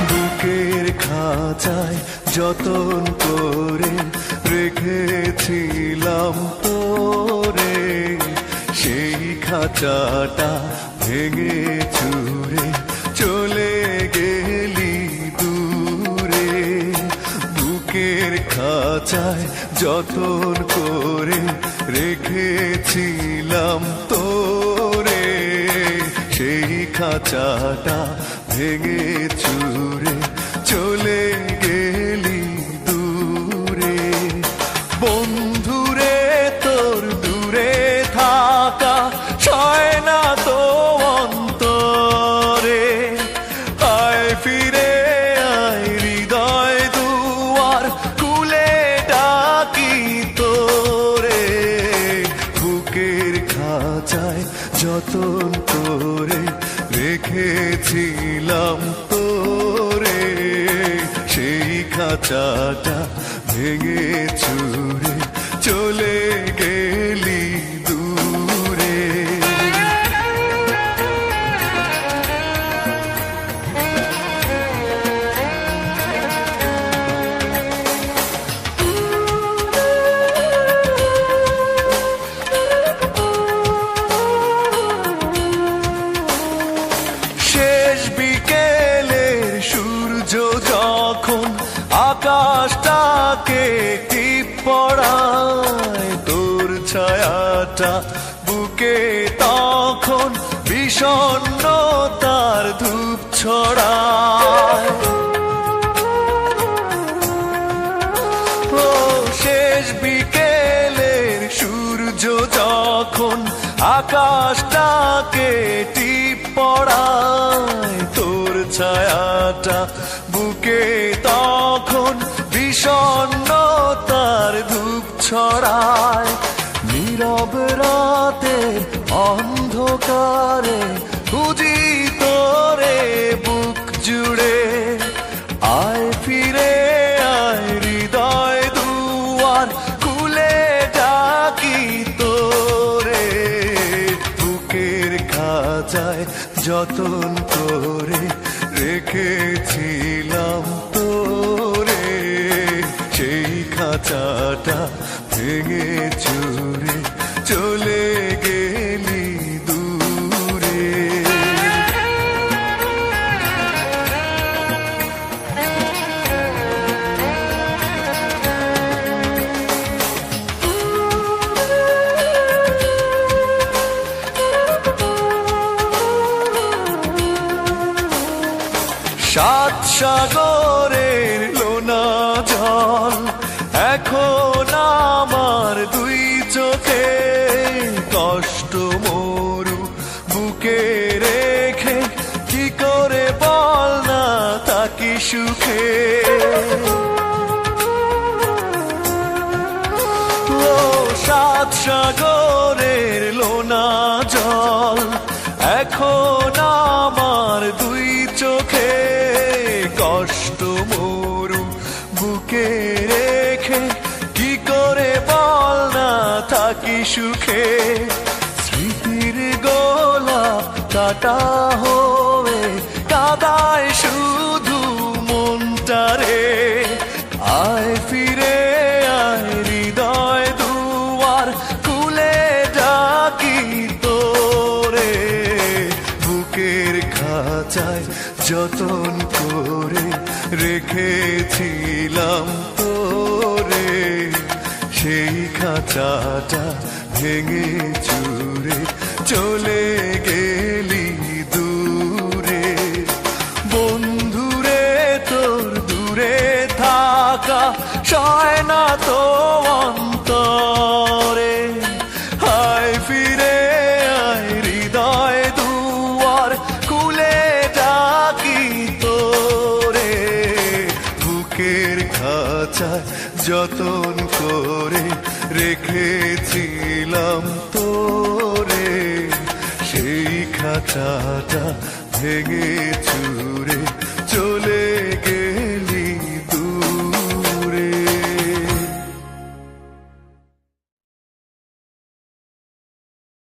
বুকের খাঁচায় যতন করে রেখেছিলাম তোরে, সেই খাঁচাটা ভেঙে চুরে চলে গেলি দূরে। বুকের খাঁচায় যতন করে রেখেছিলাম তোরে, সেই খাঁচাটা ভেঙে চুরে চলে গেলি দূরে। বন্ধুরে তোর দূরে থাকা সয় না তো অন্তরে, আয় ফিরে আয় হৃদয় দুয়ার খুলে ডাকি তোরে। বুকের খাঁচায় যতন করে রেখেছিলাম তোরে, সেই খাঁচাটা ভেঙে চুরে চলে গেলি দূরে। শেষ বিকেলের সূর্য যখন আকাশটাকে টিপ পড়ায়, তোর ছায়াটা বুকে তখন বিষণ্ণতার ধূপ ছড়ায়। ও শেষ বিকেলের সূর্য যখন আকাশটাকে টিপ পড়ায়, তোর ছায়াটা বুকে তখন বিষণ্ণতার ধূপ ছড়ায়। নীরব রাতের অন্ধকারে খুঁজি তোরে বুক জুড়ে, আয় ফিরে আয় হৃদয় দুয়ার খুলে ডাকি তোরে। বুকের খাঁচায় যতন করে রেখেছিলাম তোরে, সেই খাঁচাটা ভেঙে চুরে চলে গেলি দূরে। সাত সাগরের লোনা জল এখন আমার দুই চোখে, কষ্ট মরু বুকে রেখে কি করে বল না থাকি সুখে। ও সাত সাগরের লোনা জল এখন আমার দুই চোখে, কষ্ট মরু বুকে রেখে কি করে বল না থাকি সুখে। স্মৃতির গোলাপ কাটা হয়ে কাদায় শুধু মনটারে, আয় ফিরে আয় হৃদয় দুয়ার খুলে ডাকি তোরে। বুকের খাঁচায় যতন করে রেখেছিলাম তোরে, সেই খাঁচাটা ভেঙে চুরে চলে গেলি দূরে। বন্ধুরে তোর দূরে থাকা সয় না তো অন্তরে, আয় ফিরে আয় হৃদয় দুয়ার খুলে ডাকি তোরে। বুকের খাঁচায় যতন করে রেখেছিলাম তোরে, সেই খাঁচাটা ভেঙে চুরে